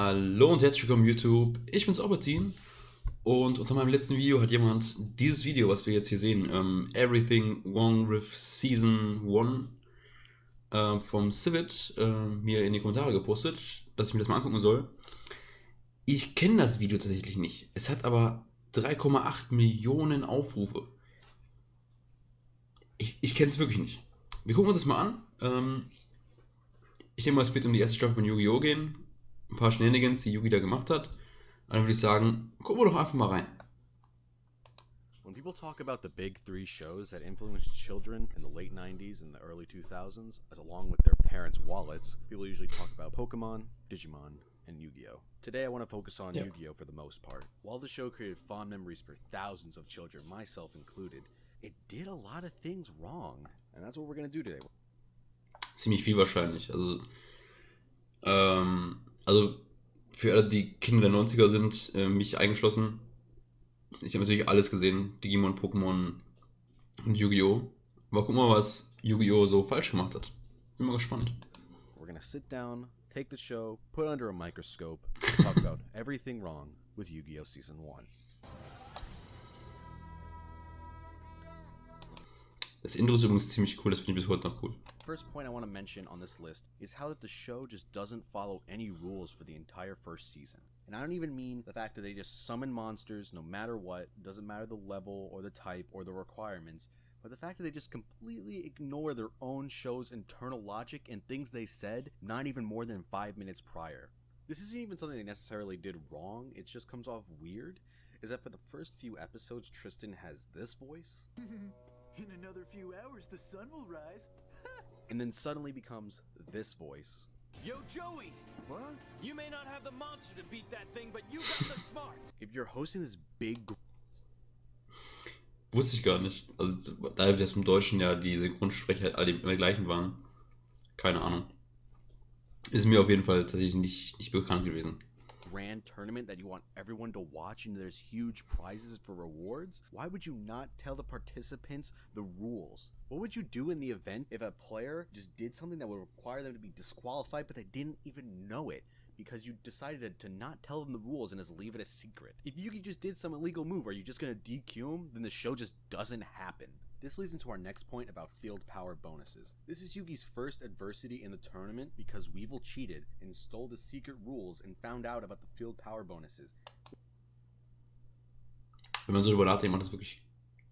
Hallo und herzlich willkommen YouTube, ich bin's Aubertin und unter meinem letzten Video hat jemand dieses Video, was wir jetzt hier sehen, Everything Wrong with Season 1 vom Civet, mir in die Kommentare gepostet, dass ich mir das mal angucken soll. Ich kenne das Video tatsächlich nicht, es hat aber 3,8 Millionen Aufrufe. Ich kenne es wirklich nicht. Wir gucken uns das mal an. Ich denke mal, es wird um die erste Staffel von Yu-Gi-Oh! Gehen. Ein paar Shenanigans, die Yugi da gemacht hat. Dann würde ich sagen, gucken wir doch einfach mal rein. When people talk about the big three shows that influenced children in the late 90s and the early 2000s, as along with their parents' wallets, people usually talk about Pokemon, Digimon, and Yu-Gi-Oh! Today I want to focus on Yu-Gi-Oh! For the most part. While the show created fond memories for thousands of children, myself included, it did a lot of things wrong. And that's what we're going to do today. Ziemlich viel wahrscheinlich. Also für alle, die Kinder der 90er sind, mich eingeschlossen, ich habe natürlich alles gesehen, Digimon, Pokémon und Yu-Gi-Oh! Aber guck mal, was Yu-Gi-Oh! So falsch gemacht hat. Bin mal gespannt. We're gonna sit down, take the show, put it under a microscope, and talk about everything wrong with Yu-Gi-Oh! Season 1. Das Intro ist übrigens ziemlich cool, das finde ich bis heute noch cool. First point I want to mention on this list is how that the show just doesn't follow any rules for the entire first season. And I don't even mean the fact that they just summon monsters no matter what, doesn't matter the level or the type or the requirements, but the fact that they just completely ignore their own show's internal logic and things they said not even more than 5 minutes prior. This isn't even something they necessarily did wrong, it just comes off weird, is that for the first few episodes Tristan has this voice. In another few hours, the sun will rise. And then suddenly becomes this voice. Yo, Joey! What? You may not have the monster to beat that thing, but you got the smarts. If you're hosting this big... Wusste ich gar nicht. Also, da das im Deutschen ja die Synchronsprecher alle immer gleichen waren. Keine Ahnung. Ist mir auf jeden Fall tatsächlich nicht bekannt gewesen. Grand tournament that you want everyone to watch and there's huge prizes for rewards? Why would you not tell the participants the rules? What would you do in the event if a player just did something that would require them to be disqualified but they didn't even know it because you decided to not tell them the rules and just leave it a secret? If Yugi just did some illegal move, are you just gonna DQ him? Then the show just doesn't happen. This leads into our next point about field power bonuses. This is Yugi's first adversity in the tournament because Weevil cheated and stole the secret rules and found out about the field power bonuses. Wenn man so darüber nachdenkt, macht das wirklich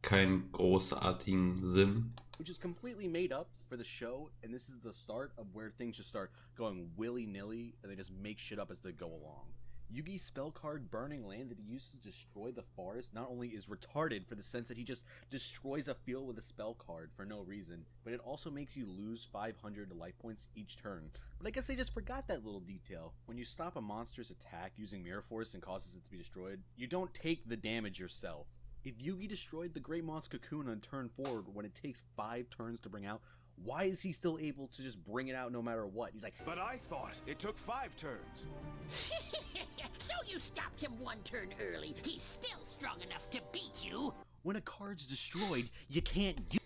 keinen großartigen Sinn. Which is completely made up for the show, and this is the start of where things just start going willy-nilly and they just make shit up as they go along. Yugi's spell card Burning Land that he uses to destroy the forest not only is retarded for the sense that he just destroys a field with a spell card for no reason, but it also makes you lose 500 life points each turn. But I guess I just forgot that little detail. When you stop a monster's attack using Mirror Force and causes it to be destroyed, you don't take the damage yourself. If Yugi destroyed the Great Moth's cocoon on turn 4 when it takes 5 turns to bring out, why is he still able to just bring it out no matter what? He's like, but I thought it took 5 turns. So you stopped him 1 turn early. He's still strong enough to beat you. When a card's destroyed, you can't use.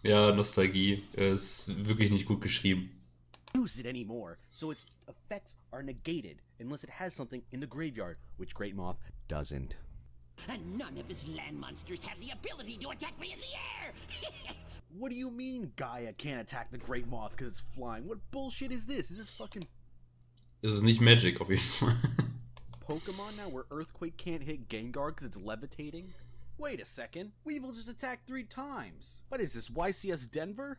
Ja, Nostalgie ist wirklich nicht gut geschrieben. Use it anymore, so its effects are negated unless it has something in the graveyard, which Great Moth doesn't. And none of his land monsters have the ability to attack me in the air! What do you mean Gaia can't attack the Great Moth because it's flying? What bullshit is this? Is this fucking... Es ist nicht Magic auf jeden Fall. Pokemon now where Earthquake can't hit Gengar because it's levitating? Wait a second, Weevil just attacked 3 times. What is this, YCS Denver?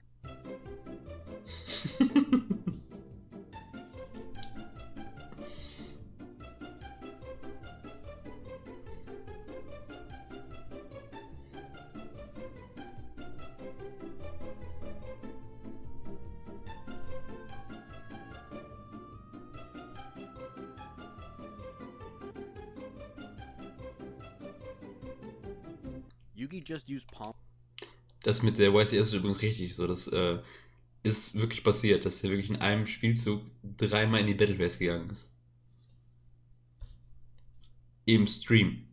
Yugi just used palm. Das mit der YCS ist übrigens richtig so. Das ist wirklich passiert, dass er wirklich in einem Spielzug 3-mal in die Battle Phase gegangen ist. Im Stream.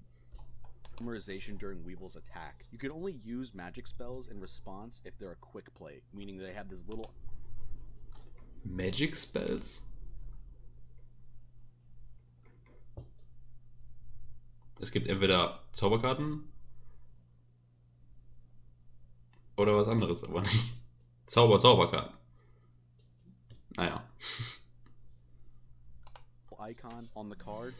Memorization during Weevil's attack. You can only use magic spells in response if they're a quick play, meaning they have this little... Magic Spells? Es gibt entweder Zauberkarten oder was anderes, aber nicht Zauberkarten. Naja. Icon on the card.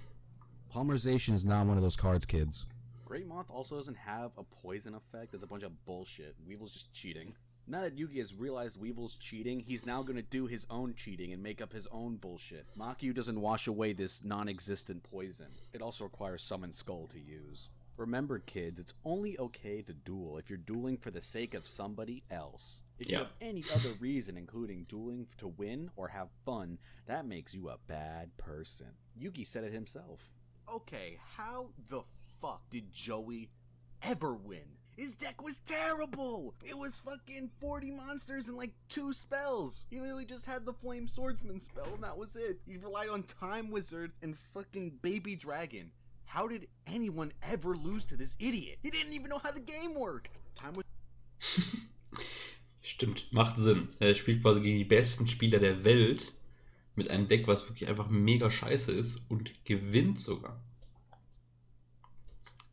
Polymerization is not one of those cards, kids. Great Moth also doesn't have a poison effect. That's a bunch of bullshit. Weevil's just cheating. Now that Yugi has realized Weevil's cheating, he's now gonna do his own cheating and make up his own bullshit. Makyu doesn't wash away this non-existent poison. It also requires Summon Skull to use. Remember, kids, it's only okay to duel if you're dueling for the sake of somebody else. If you have any other reason, including dueling to win or have fun, that makes you a bad person. Yugi said it himself. Okay, how the fuck did Joey ever win? His deck was terrible! It was fucking 40 monsters and like 2 spells! He literally just had the Flame Swordsman spell and that was it. He relied on Time Wizard and fucking Baby Dragon. How did anyone ever lose to this idiot? He didn't even know how the game worked! Time was Stimmt, macht Sinn. Er spielt quasi gegen die besten Spieler der Welt mit einem Deck, was wirklich einfach mega scheiße ist und gewinnt sogar.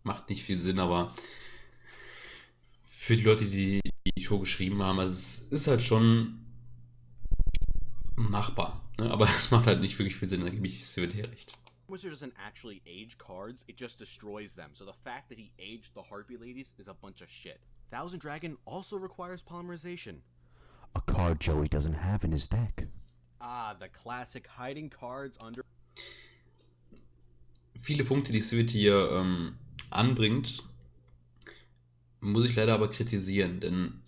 Macht nicht viel Sinn, aber für die Leute, die die Show geschrieben haben, also es ist halt schon machbar, ne? Aber es macht halt nicht wirklich viel Sinn, da gebe ich Sivir recht. Wizard doesn't actually age cards, it just destroys them. So the fact that he aged the Harpy Ladies is a bunch of shit. Thousand Dragon also requires polymerization. A card Joey doesn't have in his deck. Ah, the classic hiding cards under... Viele Punkte, die Sivir hier anbringt, muss ich leider aber kritisieren, denn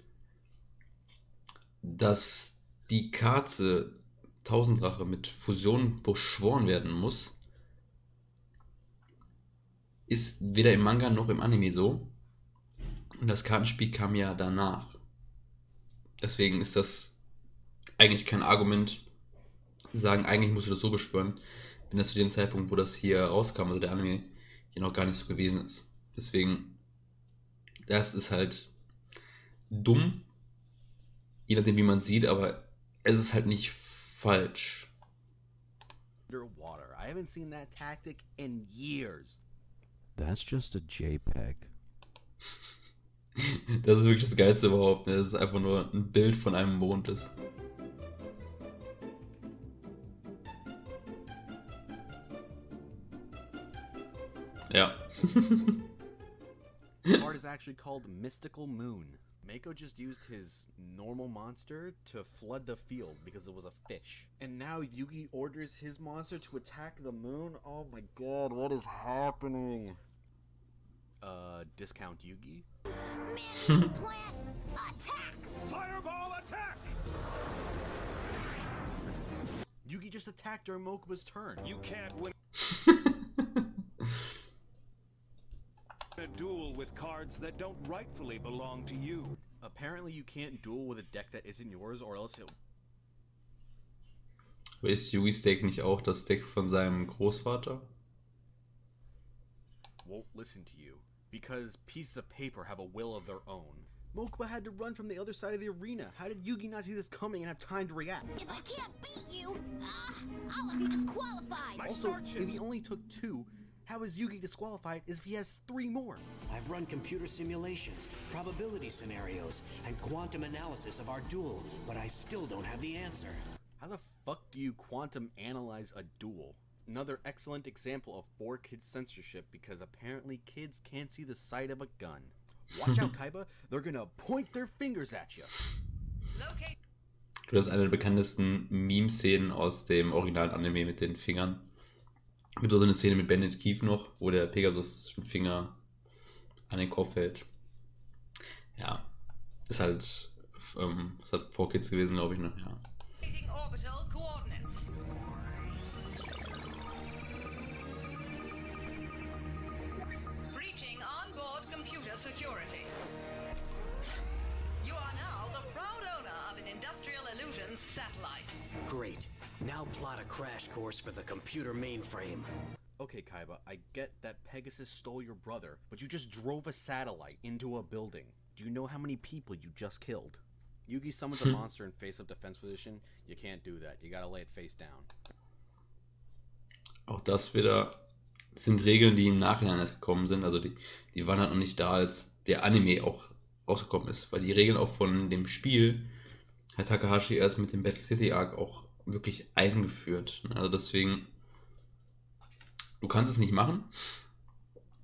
dass die Karte Tausenddrache mit Fusion beschworen werden muss, ist weder im Manga noch im Anime so. Und das Kartenspiel kam ja danach. Deswegen ist das eigentlich kein Argument, sagen, eigentlich musst du das so beschwören, wenn das zu dem Zeitpunkt, wo das hier rauskam, also der Anime, hier noch gar nicht so gewesen ist. Deswegen, das ist halt dumm, je nachdem wie man sieht, aber es ist halt nicht falsch. Underwater. I haven't seen that tactic in years. That's just a JPEG. Das ist wirklich das Geilste überhaupt, ne? Das ist einfach nur ein Bild von einem Mond ist. Ja. The card is actually called Mystical Moon. Mako just used his normal monster to flood the field because it was a fish. And now Yugi orders his monster to attack the moon? Oh my god, what is happening? Discount Yugi? Man, plant, attack! Fireball attack! Yugi just attacked during Mokuba's turn. You can't win a duel with cards that don't rightfully belong to you. Apparently you can't duel with a deck that isn't yours or else it... Aber ist Yugis Deck nicht auch das Deck von seinem Großvater? won't listen to you. Because pieces of paper have a will of their own. Mokuba had to run from the other side of the arena. How did Yugi not see this coming and have time to react? If I can't beat you, I'll have you disqualified. Also, if he only took 2, how is Yugi disqualified as if he has 3 more? I've run computer simulations, probability scenarios, and quantum analysis of our duel, but I still don't have the answer. How the fuck do you quantum analyze a duel? Another excellent example of 4-kid censorship because apparently kids can't see the sight of a gun. Watch out, Kaiba, they're gonna point their fingers at you. Das ist eine der bekanntesten Meme-Szenen aus dem originalen Anime mit den Fingern. Es gibt auch so eine Szene mit Bandit Keith noch, wo der Pegasus mit dem Finger an den Kopf hält. Ja, ist halt, ist halt 4Kids gewesen, glaube ich, ne? Ja. Orbital coordinates. Breaching onboard computer security. You are now the proud owner of an Industrial Illusions satellite. Great. Now plot a crash course for the computer mainframe. Okay, Kaiba, I get that Pegasus stole your brother, but you just drove a satellite into a building. Do you know how many people you just killed? Yugi summons a monster in face-up defense position. You can't do that. You gotta lay it face down. Auch das wieder sind Regeln, die im Nachhinein erst gekommen sind. Also die waren halt noch nicht da, als der Anime auch rausgekommen ist. Weil die Regeln auch von dem Spiel hat Takahashi erst mit dem Battle City Arc auch wirklich eingeführt. Also deswegen, du kannst es nicht machen,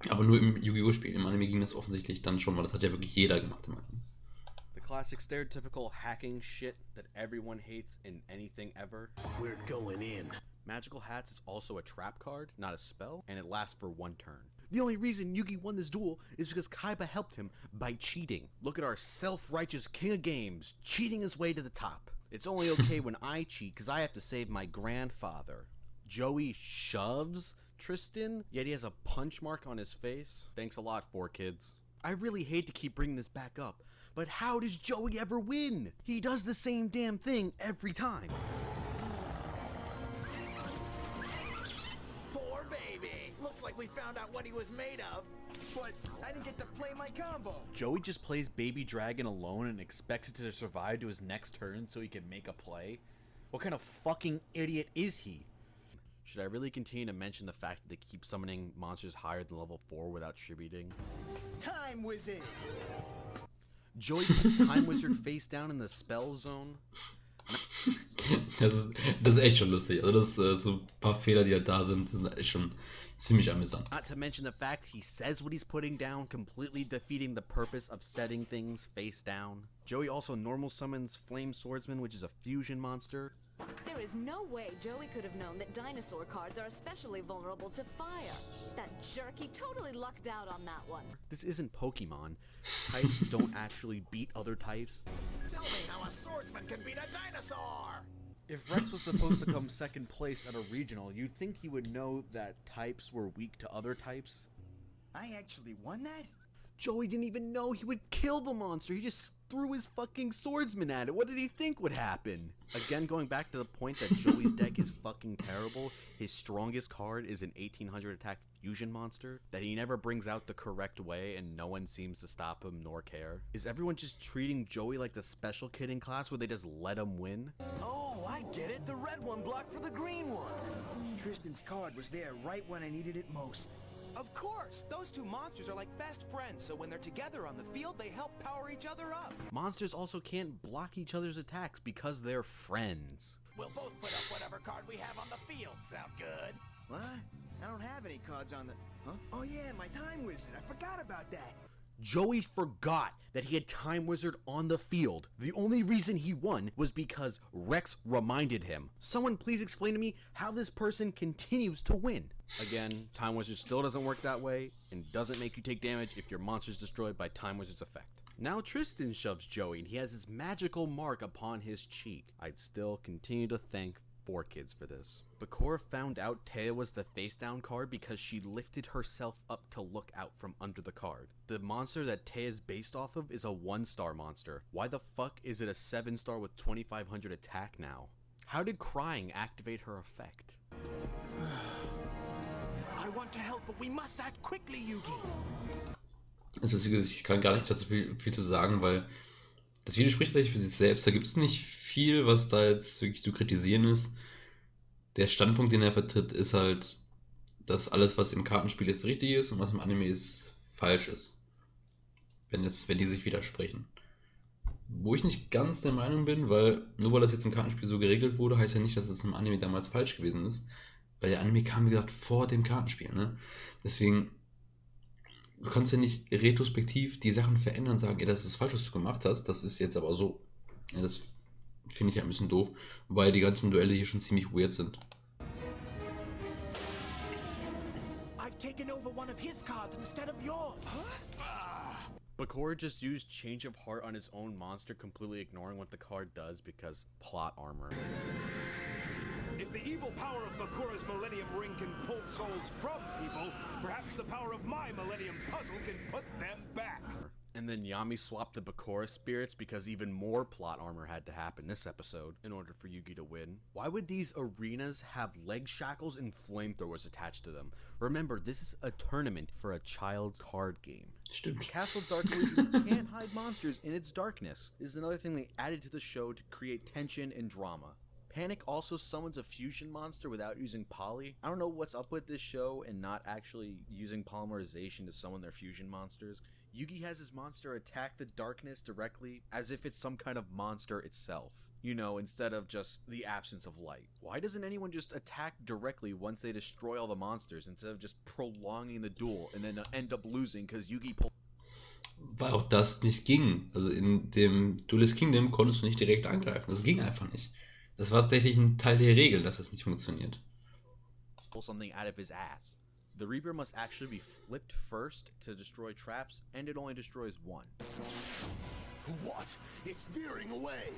aber nur im Yu-Gi-Oh! Spiel. Im Anime ging das offensichtlich dann schon, weil das hat ja wirklich jeder gemacht im Anime. The classic stereotypical hacking shit that everyone hates in anything ever. We're going in. Magical Hats is also a trap card, not a spell, and it lasts for 1 turn. The only reason Yugi won this duel is because Kaiba helped him by cheating. Look at our self-righteous king of games, cheating his way to the top. It's only okay when I cheat because I have to save my grandfather. Joey shoves Tristan, yet he has a punch mark on his face. Thanks a lot, 4Kids. I really hate to keep bringing this back up, but how does Joey ever win? He does the same damn thing every time. Poor baby. Looks like we found out what he was made of. But I didn't get to play my combo. Joey just plays Baby Dragon alone and expects it to survive to his next turn so he can make a play? What kind of fucking idiot is he? Should I really continue to mention the fact that they keep summoning monsters higher than level 4 without tributing? Time Wizard. Joey puts Time Wizard face down in the spell zone. Das ist echt schon lustig. Also das so ein paar Fehler, die halt da sind echt schon ziemlich amüsant. Not to mention the fact he says what he's putting down, completely defeating the purpose of setting things face down. Joey also normal summons Flame Swordsman, which is a fusion monster. There is no way Joey could have known that dinosaur cards are especially vulnerable to fire. That jerk, he totally lucked out on that one. This isn't Pokemon. Types don't actually beat other types. Tell me how a swordsman can beat a dinosaur. If Rex was supposed to come second place at a regional, you'd think he would know that types were weak to other types. I actually won that? Joey didn't even know he would kill the monster. He just threw his fucking swordsman at it. What did he think would happen? Again, going back to the point that Joey's deck is fucking terrible, his strongest card is an 1800 attack fusion monster that he never brings out the correct way and no one seems to stop him nor care. Is everyone just treating Joey like the special kid in class where they just let him win? Oh, I get it. The red one blocked for the green one. Tristan's card was there right when I needed it most. Of course! Those two monsters are like best friends, so when they're together on the field, they help power each other up. Monsters also can't block each other's attacks because they're friends. We'll both put up whatever card we have on the field. Sound good? What? I don't have any cards on the... Huh? Oh yeah, my Time Wizard. I forgot about that. Joey forgot that he had Time Wizard on the field. The only reason he won was because Rex reminded him. Someone please explain to me how this person continues to win. Again, Time Wizard still doesn't work that way and doesn't make you take damage if your monster's destroyed by Time Wizard's effect. Now Tristan shoves Joey and he has his magical mark upon his cheek. I'd still continue to thank 4Kids for this. Bakura found out Taya was the face down card because she lifted herself up to look out from under the card. The monster that Taya is based off of is a 1-star monster. Why the fuck is it a 7-star with 2500 attack now? How did crying activate her effect? I want to help, but we must act quickly, Yugi. Das Lustige ist, ich kann gar nicht dazu viel zu sagen, weil das Video spricht tatsächlich für sich selbst. Da gibt es nicht viel, was da jetzt wirklich zu kritisieren ist. Der Standpunkt, den er vertritt, ist halt, dass alles, was im Kartenspiel jetzt richtig ist und was im Anime ist, falsch ist. Wenn die sich widersprechen. Wo ich nicht ganz der Meinung bin, weil nur weil das jetzt im Kartenspiel so geregelt wurde, heißt ja nicht, dass es im Anime damals falsch gewesen ist. Weil der Anime kam, wie gesagt, vor dem Kartenspiel. Ne? Deswegen, du kannst ja nicht retrospektiv die Sachen verändern und sagen, ey, das ist falsch, was du gemacht hast, das ist jetzt aber so. Ja, das finde ich ja ein bisschen doof, weil die ganzen Duelle hier schon ziemlich weird sind. I've taken over one of his cards instead of yours. Bakura just used Change of Heart on his own monster, completely ignoring what the card does because plot armor. If the evil power of Bakura's Millennium Ring can pull souls from people, perhaps the power of my Millennium Puzzle can put them back. And then Yami swapped the Bakura spirits because even more plot armor had to happen this episode in order for Yugi to win. Why would these arenas have leg shackles and flamethrowers attached to them? Remember, this is a tournament for a child's card game. Stimmt. Castle of Dark Illusion can't hide monsters in its darkness. This is another thing they added to the show to create tension and drama. Panic also summons a fusion monster without using poly. I don't know what's up with this show and not actually using polymerization to summon their fusion monsters. Yugi has his monster attack the darkness directly as if it's some kind of monster itself. You know, instead of just the absence of light. Why doesn't anyone just attack directly once they destroy all the monsters instead of just prolonging the duel and then end up losing because Yugi pulled... Weil auch das nicht ging. Also in dem Duelist Kingdom konntest du nicht direkt angreifen. Das ging einfach nicht. Das war tatsächlich ein Teil der Regel, dass das nicht funktioniert. Pull something out of his ass. The Reaper must actually be flipped first to destroy traps, and it only destroys one. What? It's veering away!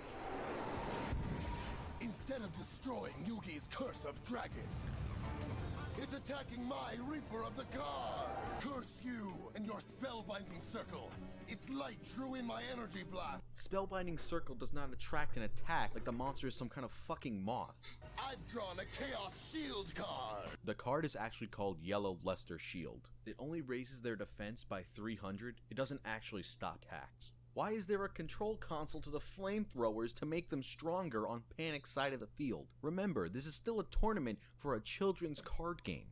Instead of destroying Yugi's curse of dragon, it's attacking my Reaper of the God! Curse you and your spellbinding circle! Its light drew in my energy blast! Spellbinding circle does not attract an attack like the monster is some kind of fucking moth. I've drawn a Chaos Shield card! The card is actually called Yellow Luster Shield. It only raises their defense by 300. It doesn't actually stop attacks. Why is there a control console to the flamethrowers to make them stronger on Panic's side of the field? Remember, this is still a tournament for a children's card game.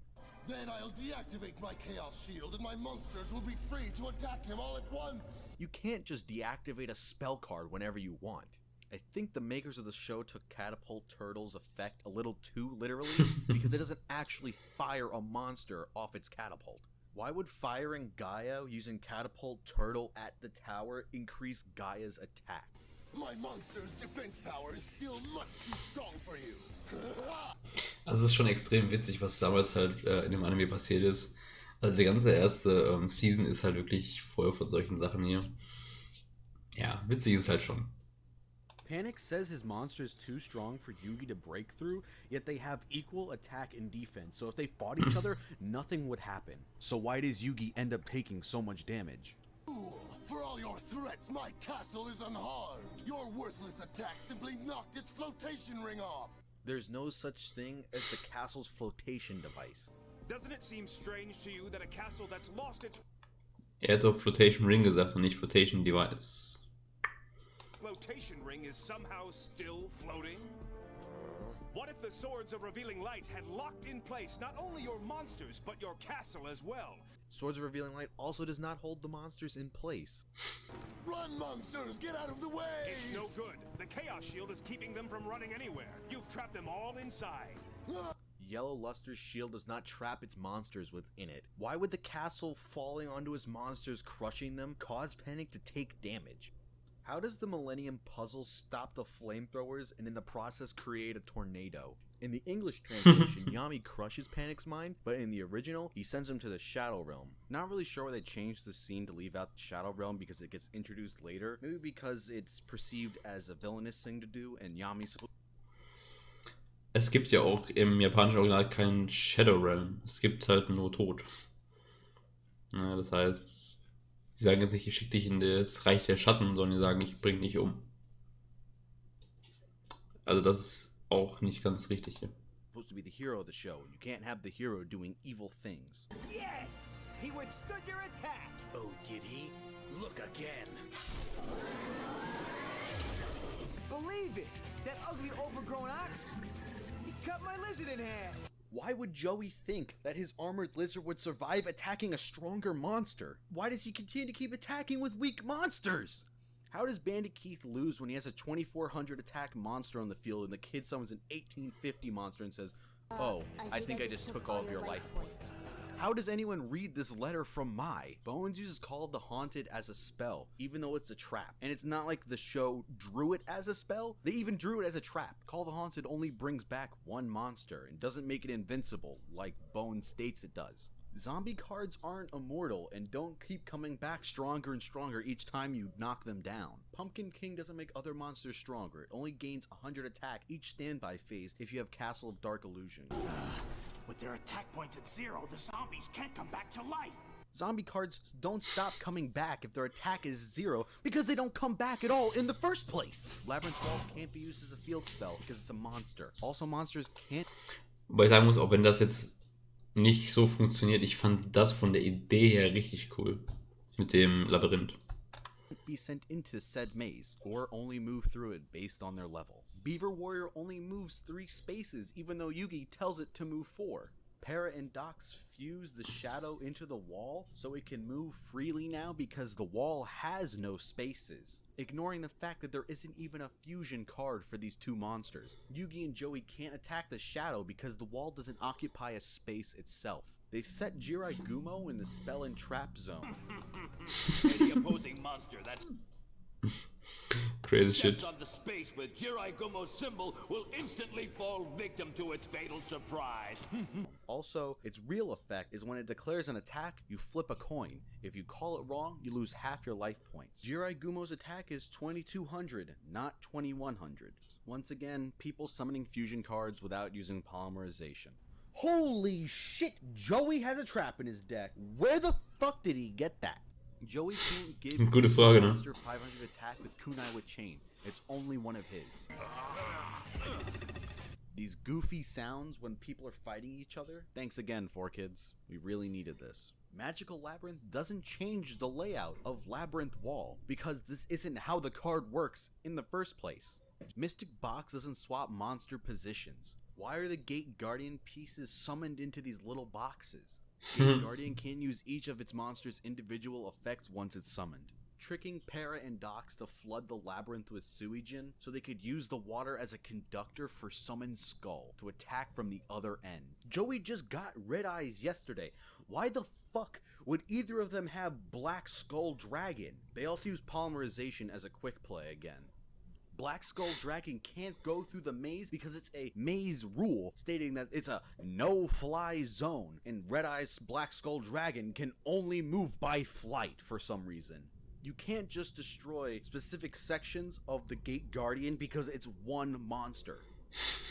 Then I'll deactivate my Chaos Shield and my monsters will be free to attack him all at once! You can't just deactivate a spell card whenever you want. I think the makers of the show took Catapult Turtle's effect a little too literally because it doesn't actually fire a monster off its catapult. Why would firing Gaia using Catapult Turtle at the tower increase Gaia's attack? My monster's defense power is still much too strong for you. Also es ist schon extrem witzig, was damals halt in dem Anime passiert ist. Also die ganze erste Season ist halt wirklich voll von solchen Sachen hier. Ja, witzig ist halt schon. Panic says his monster is too strong for Yugi to break through, yet they have equal attack and defense, so if they fought each other, nothing would happen. So why does Yugi end up taking so much damage? Fool! For all your threats, my castle is unharmed! Your worthless attack simply knocked its flotation ring off! There's no such thing as the castle's flotation device. Doesn't it seem strange to you that a castle that's lost its Er hat doch Flotation Ring gesagt und nicht Flotation Device. flotation ring is somehow still floating? What if the swords of revealing light had locked in place not only your monsters, but your castle as well? Swords of Revealing Light also does not hold the monsters in place. Run, monsters! Get out of the way! It's no good. The Chaos Shield is keeping them from running anywhere. You've trapped them all inside. Yellow Luster's shield does not trap its monsters within it. Why would the castle falling onto his monsters, crushing them, cause Panic to take damage? How does the Millennium Puzzle stop the flamethrowers and in the process create a tornado? In the English translation, Yami crushes Panic's mind, but in the original, he sends him to the Shadow Realm. Not really sure why they changed the scene to leave out the Shadow Realm because it gets introduced later. Maybe because it's perceived as a villainous thing to do and Yami's... Es gibt ja auch im japanischen Original kein Shadow Realm. Es gibt halt nur Tod. Ja, das heißt, sie sagen jetzt nicht, ich schicke dich in das Reich der Schatten, sondern sie sagen, ich bring dich um. Also das ist auch nicht ganz richtig hier. Supposed to be the hero of the show. You can't have the hero doing evil things. Yes! He withstood your attack! Oh, did he? Look again. Believe it! That ugly overgrown ox! He cut my lizard in half! Why would Joey think that his armored lizard would survive attacking a stronger monster? Why does he continue to keep attacking with weak monsters? How does Bandit Keith lose when he has a 2400 attack monster on the field and the kid summons an 1850 monster and says, "Oh, I think I just took all of your life points"? How does anyone read this letter from Mai? Bones uses Call of the Haunted as a spell, even though it's a trap. And it's not like the show drew it as a spell. They even drew it as a trap. Call of the Haunted only brings back one monster and doesn't make it invincible, like Bones states it does. Zombie cards aren't immortal and don't keep coming back stronger and stronger each time you knock them down. Pumpkin King doesn't make other monsters stronger. It only gains 100 attack each standby phase if you have Castle of Dark Illusion. With their attack points at 0, the zombies can't come back to life. Zombie cards don't stop coming back if their attack is 0 because they don't come back at all in the first place. Labyrinth Wall can't be used as a field spell because it's a monster. Also, monsters can't... Wobei ich sagen muss, auch wenn das jetzt nicht so funktioniert, ich fand das von der Idee her richtig cool. Mit dem Labyrinth. be sent into said maze, or only move through it based on their level. Beaver Warrior only moves 3 spaces, even though Yugi tells it to move 4. Para and Dox fuse the shadow into the wall, so it can move freely now because the wall has no spaces, ignoring the fact that there isn't even a fusion card for these 2 monsters. Yugi and Joey can't attack the shadow because the wall doesn't occupy a space itself. They set YgoPro in the spell and trap zone. Any opposing monster that's Crazy shit. steps on the space with YgoPro's symbol will instantly fall victim to its fatal surprise. Also, its real effect is when it declares an attack, you flip a coin. If you call it wrong, you lose half your life points. YgoPro's attack is 2200, not 2100. Once again, people summoning fusion cards without using polymerization. Holy shit, Joey has a trap in his deck. Where the fuck did he get that? Joey can't give Gute his Frage, ne? monster 500 attack with kunai with chain. It's only one of his. These goofy sounds when people are fighting each other. Thanks again, 4Kids. We really needed this. Magical Labyrinth doesn't change the layout of Labyrinth Wall because this isn't how the card works in the first place. Mystic Box doesn't swap monster positions. Why are the Gate Guardian pieces summoned into these little boxes? Gate Guardian can't use each of its monster's individual effects once it's summoned. Tricking Para and Dox to flood the labyrinth with Suijin so they could use the water as a conductor for Summon Skull to attack from the other end. Joey just got Red Eyes yesterday. Why the fuck would either of them have Black Skull Dragon? They also use polymerization as a quick play again. Black Skull Dragon can't go through the maze because it's a maze rule stating that it's a no-fly zone, and Red Eye's Black Skull Dragon can only move by flight for some reason. You can't just destroy specific sections of the Gate Guardian because it's one monster.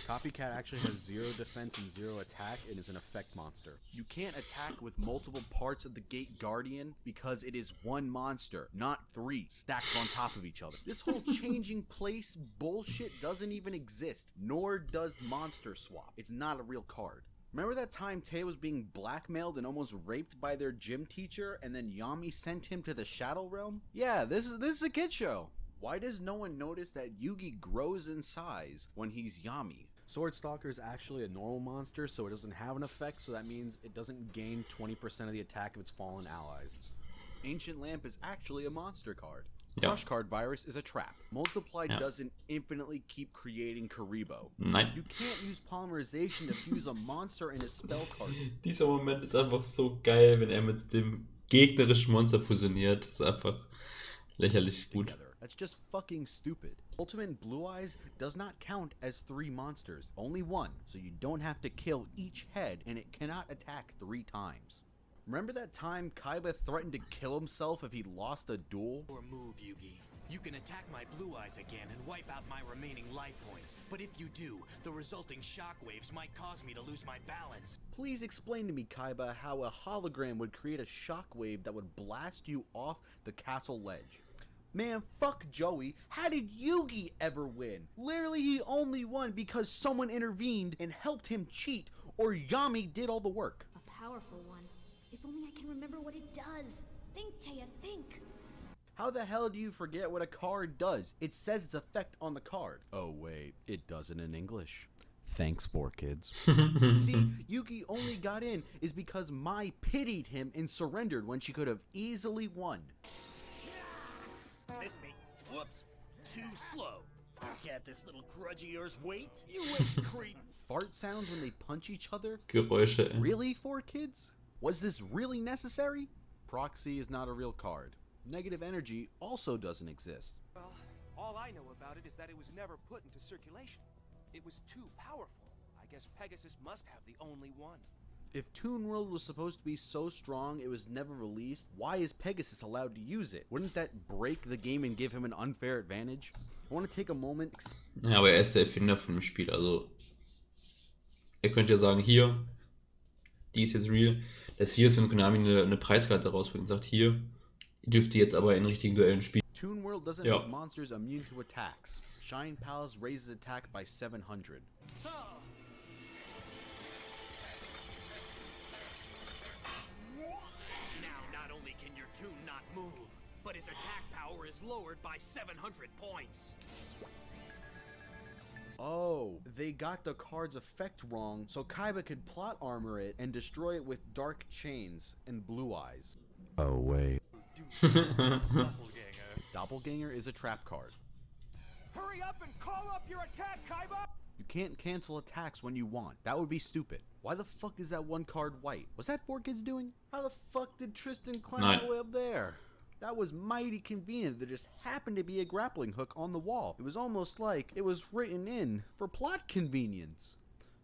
Copycat actually has 0 defense and 0 attack and is an effect monster. You can't attack with multiple parts of the Gate Guardian because it is one monster, not 3 stacked on top of each other. This whole changing place bullshit doesn't even exist, nor does Monster Swap. It's not a real card. Remember that time Tay was being blackmailed and almost raped by their gym teacher and then Yami sent him to the Shadow Realm? Yeah, this is a kid show. Why does no one notice that Yugi grows in size when he's Yami? Sword Stalker is actually a normal monster, so it doesn't have an effect, so that means it doesn't gain 20% of the attack of its fallen allies. Ancient Lamp is actually a monster card. Ja. Crush Card Virus is a trap. Multiply Ja. doesn't infinitely keep creating Karibo. Nein. You can't use polymerization to fuse a monster in a spell card. Dieser Moment ist einfach so geil, wenn er mit dem gegnerischen Monster fusioniert. Das ist einfach lächerlich gut. Together. That's just fucking stupid. Ultimate Blue Eyes does not count as 3 monsters, only 1, so you don't have to kill each head and it cannot attack 3 times. Remember that time Kaiba threatened to kill himself if he lost a duel? Or move, Yugi. You can attack my blue eyes again and wipe out my remaining life points, but if you do, the resulting shockwaves might cause me to lose my balance. Please explain to me, Kaiba, how a hologram would create a shockwave that would blast you off the castle ledge. Man, fuck Joey. How did Yugi ever win? Literally, he only won because someone intervened and helped him cheat, or Yami did all the work. A powerful one. If only I can remember what it does. Think, Taya, think. How the hell do you forget what a card does? It says its effect on the card. Oh wait, it doesn't in English. Thanks, 4Kids. See, Yugi only got in is because Mai pitied him and surrendered when she could have easily won. Miss me. Whoops. Too slow. Can't this little grudge of yours wait? You waste cretin. Fart sounds when they punch each other? Geräusche. Really, 4Kids? Was this really necessary? Proxy is not a real card. Negative energy also doesn't exist. Well, all I know about it is that it was never put into circulation. It was too powerful. I guess Pegasus must have the only one. If Toon World was supposed to be so strong it was never released, why is Pegasus allowed to use it? Wouldn't that break the game and give him an unfair advantage? I want to take a moment... Ja, aber er ist der Erfinder von dem Spiel, also... Er könnte ja sagen, hier, die ist jetzt real. Es hier ist, wenn Konami eine Preiskarte rausbringt und sagt, hier, dürft ihr jetzt aber in richtigen Duellen spielen. Toon World doesn't Ja. make monsters immune to attacks. Shine Pals raises attack by 700. Now, not only can your toon not move, but his attack power is lowered by 700 points. Oh, they got the card's effect wrong, so Kaiba could plot armor it and destroy it with dark chains and blue eyes. Oh, wait. Doppelganger is a trap card. Hurry up and call up your attack, Kaiba! You can't cancel attacks when you want. That would be stupid. Why the fuck is that one card white? Was that 4Kids doing? How the fuck did Tristan climb all the way up there? That was mighty convenient. There just happened to be a grappling hook on the wall. It was almost like it was written in for plot convenience.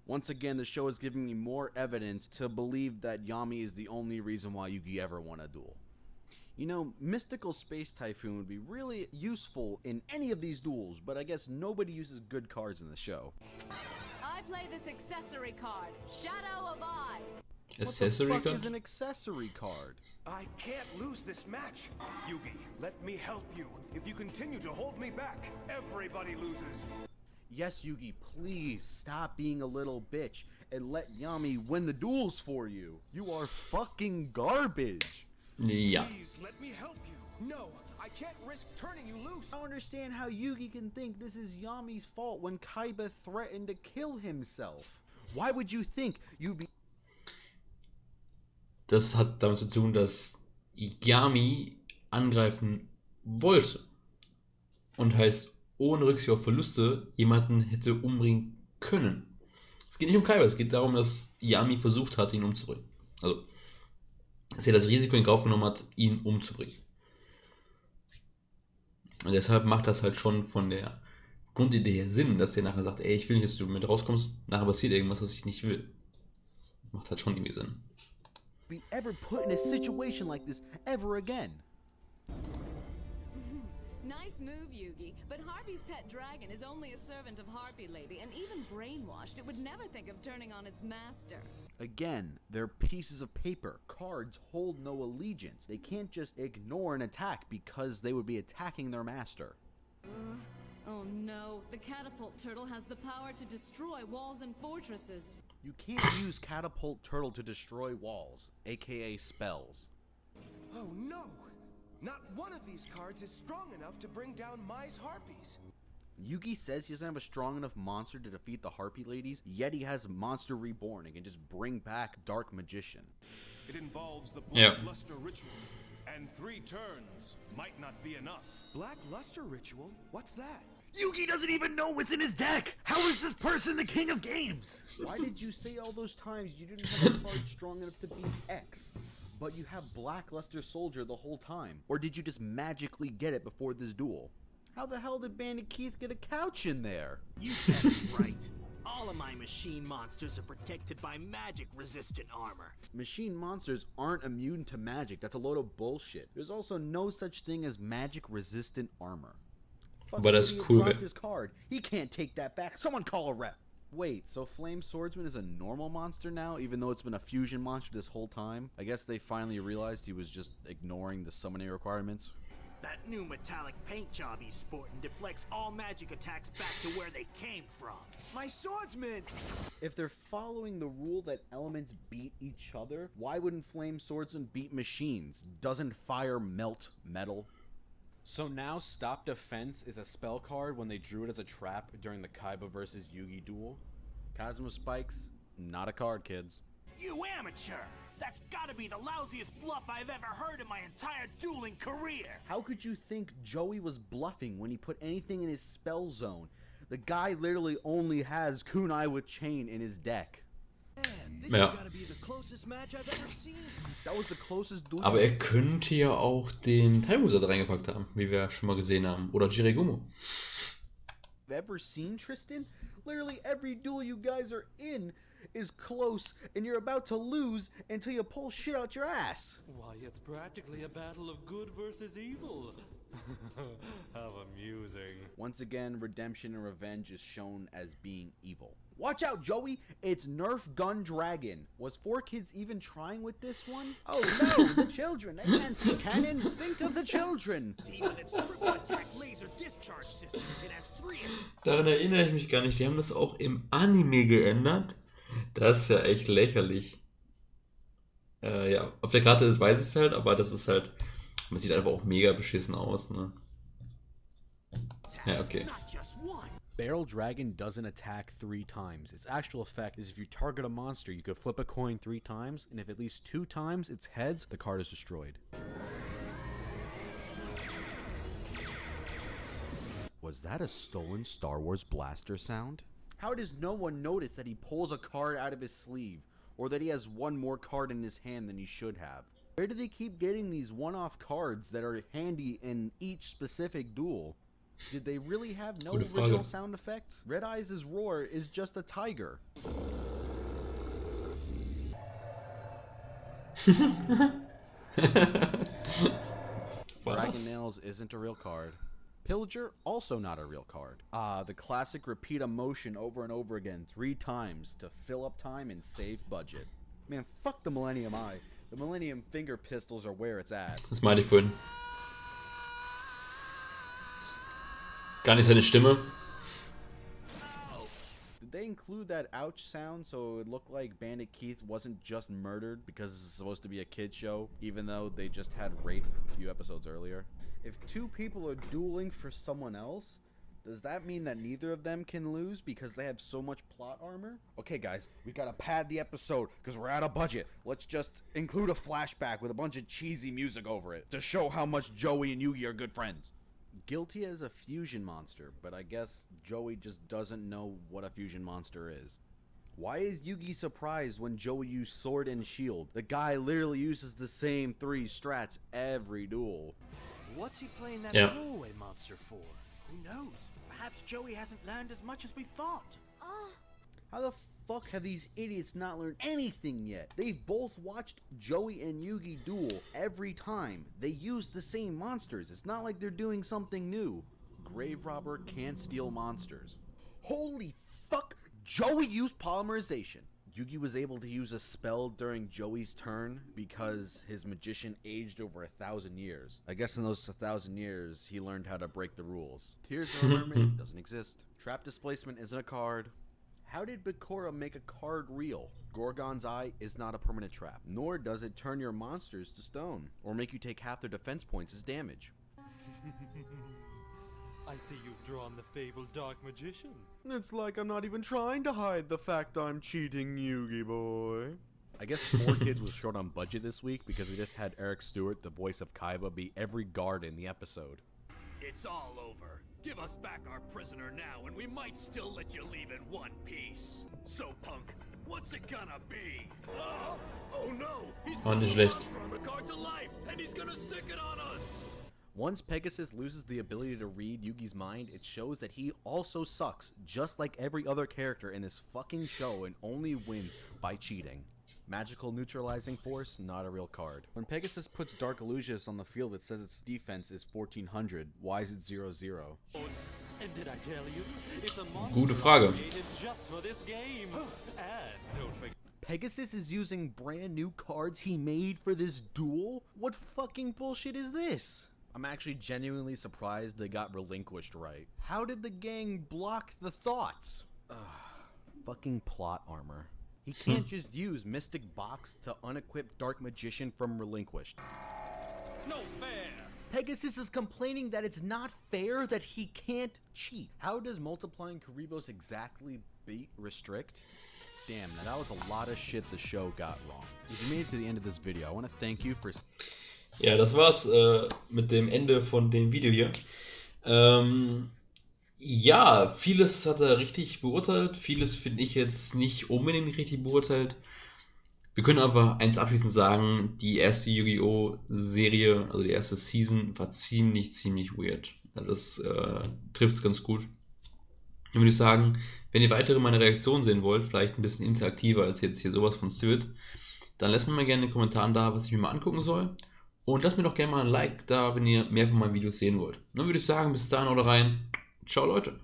Once again, the show is giving me more evidence to believe that Yami is the only reason why Yugi ever won a duel. You know, Mystical Space Typhoon would be really useful in any of these duels, but I guess nobody uses good cards in the show. I play this accessory card, Shadow of Eyes. Accessory What the fuck card? is an accessory card? I can't lose this match. Yugi, let me help you. If you continue to hold me back, everybody loses. Yes, Yugi, please stop being a little bitch and let Yami win the duels for you. You are fucking garbage. Ja. Please let me help you. No, I can't risk turning you loose. I don't understand how Yugi can think this is Yami's fault when Kaiba threatened to kill himself. Why would you think you'd be... Das hat damit zu tun, dass Yami angreifen wollte. Und heißt, ohne Rücksicht auf Verluste jemanden hätte umbringen können. Es geht nicht um Kaiba, es geht darum, dass Yami versucht hat, ihn umzubringen. Also, dass er das Risiko in Kauf genommen hat, ihn umzubringen. Und deshalb macht das halt schon von der Grundidee her Sinn, dass er nachher sagt, ey, ich will nicht, dass du mit rauskommst, nachher passiert irgendwas, was ich nicht will. Macht halt schon irgendwie Sinn. be ever put in a situation like this ever again. Nice move, Yugi, but Harpy's pet dragon is only a servant of Harpy Lady, and even brainwashed, it would never think of turning on its master. Again, they're pieces of paper. Cards hold no allegiance. They can't just ignore an attack because they would be attacking their master. Oh no, the catapult turtle has the power to destroy walls and fortresses. You can't use catapult turtle to destroy walls, aka spells. Oh no! Not one of these cards is strong enough to bring down Mai's harpies. Yugi says he doesn't have a strong enough monster to defeat the Harpy Ladies, yet he has Monster Reborn and can just bring back Dark Magician. It involves the Black Luster Ritual, and 3 turns might not be enough. Black Luster Ritual? What's that? Yugi doesn't even know what's in his deck! How is this person the king of games? Why did you say all those times you didn't have a card strong enough to beat X? But you have Black Luster Soldier the whole time? Or did you just magically get it before this duel? How the hell did Bandit Keith get a couch in there? You bet it's right. All of my machine monsters are protected by magic-resistant armor. Machine monsters aren't immune to magic. That's a load of bullshit. There's also no such thing as magic-resistant armor. Aber das ist cool, dropped his card. He can't take that back. Someone call a rep. Wait, so Flame Swordsman is a normal monster now, even though it's been a fusion monster this whole time? I guess they finally realized he was just ignoring the summoning requirements. That new metallic paint job he's sporting deflects all magic attacks back to where they came from. My swordsman! If they're following the rule that elements beat each other, why wouldn't Flame Swordsman beat machines? Doesn't fire melt metal? So now Stop Defense is a spell card when they drew it as a trap during the Kaiba vs. Yugi duel. Kazuma Spikes, not a card, kids. You amateur! That's gotta be the lousiest bluff I've ever heard in my entire dueling career! How could you think Joey was bluffing when he put anything in his spell zone? The guy literally only has Kunai with Chain in his deck. Man, this has gotta be the closest match I've ever seen. That was the closest duel. Aber er könnte ja auch den Time-User da reingepackt haben, wie wir schon mal gesehen haben. Oder Jirigumo. Ever seen, Tristan? Literally every duel you guys are in is close, and you're about to lose until you pull shit out your ass. Why, it's practically a battle of good versus evil. How amusing. Once again, redemption and revenge is shown as being evil. Watch out, Joey! It's Nerf Gun Dragon. Was 4Kids even trying with this one? Oh no, the children! They can't see cannons! Think of the children! With its triple attack laser discharge system, it has 3. Daran erinnere ich mich gar nicht. Die haben das auch im Anime geändert. Das ist ja echt lächerlich. Ja, auf der Karte weiß ich es halt, aber das ist halt. Man sieht einfach auch mega beschissen aus, ne? Ja, okay. Barrel Dragon doesn't attack 3 times. Its actual effect is if you target a monster, you could flip a coin 3 times, and if at least 2 times it's heads, the card is destroyed. Was that a stolen Star Wars blaster sound? How does no one notice that he pulls a card out of his sleeve, or that he has one more card in his hand than he should have? Where do they keep getting these one-off cards that are handy in each specific duel? Did they really have no original sound effects? Red Eyes' roar is just a tiger. Dragon Nails isn't a real card. Pillager, also not a real card. The classic repeat a motion over and over again 3 times to fill up time and save budget. Man, fuck the Millennium Eye. The Millennium Finger Pistols are where it's at. Das meinte ich vorhin. Gar nicht seine Stimme. Did they include that ouch sound so it looked like Bandit Keith wasn't just murdered because this is supposed to be a kid show, even though they just had rape a few episodes earlier? If 2 people are dueling for someone else, does that mean that neither of them can lose because they have so much plot armor? Okay guys, we gotta pad the episode because we're out of budget. Let's just include a flashback with a bunch of cheesy music over it to show how much Joey and Yugi are good friends. Guilty as a fusion monster, but I guess Joey just doesn't know what a fusion monster is. Why is Yugi surprised when Joey used sword and shield? The guy literally uses the same 3 strats every duel. What's he playing that throwaway monster for? Who knows? Perhaps Joey hasn't learned as much as we thought. How the fuck have these idiots not learned anything yet? They've both watched Joey and Yugi duel every time. They use the same monsters. It's not like they're doing something new. Grave Robber can't steal monsters. Holy fuck! Joey used polymerization. Yugi was able to use a spell during Joey's turn because his magician aged over 1,000 years. I guess in those 1,000 years, he learned how to break the rules. Tears of a Mermaid doesn't exist. Trap Displacement isn't a card. How did Bakura make a card real? Gorgon's Eye is not a permanent trap, nor does it turn your monsters to stone, or make you take half their defense points as damage. I see you've drawn the fabled Dark Magician. It's like I'm not even trying to hide the fact I'm cheating, Yugi boy. I guess 4Kids was short on budget this week because they just had Eric Stewart, the voice of Kaiba, be every guard in the episode. It's all over. Give us back our prisoner now, and we might still let you leave in one piece. So, punk, what's it gonna be? Oh no! He's brought the monster on the card to life, and he's gonna sick it on us! Once Pegasus loses the ability to read Yugi's mind, it shows that he also sucks, just like every other character in this fucking show, and only wins by cheating. Magical neutralizing force, not a real card. When Pegasus puts Dark Illusius on the field, it says its defense is 1400. Why is it 0-0? And did I tell you? It's a monster Gute Frage. created just for this game. And don't forget. Pegasus is using brand new cards he made for this duel? What fucking bullshit is this? I'm actually genuinely surprised they got relinquished right. How did the gang block the thoughts? Fucking plot armor. He can't just use Mystic Box to unequip Dark Magician from Relinquished. No fair! Pegasus is complaining that it's not fair that he can't cheat. How does multiplying Karibos exactly beat Restrict? Damn, now that was a lot of shit the show got wrong. If you made it to the end of this video, I want to thank you for... Ja, das war's mit dem Ende von dem Video hier. Ja, vieles hat er richtig beurteilt, vieles finde ich jetzt nicht unbedingt richtig beurteilt. Wir können aber eins abschließend sagen, die erste Yu-Gi-Oh! Serie, also die erste Season, war ziemlich weird. Also das trifft es ganz gut. Dann würde ich sagen, wenn ihr weitere meine Reaktionen sehen wollt, vielleicht ein bisschen interaktiver als jetzt hier sowas von Swift, dann lasst mir mal gerne in den Kommentaren da, was ich mir mal angucken soll. Und lasst mir doch gerne mal ein Like da, wenn ihr mehr von meinen Videos sehen wollt. Dann würde ich sagen, bis dahin oder rein. Ciao Leute.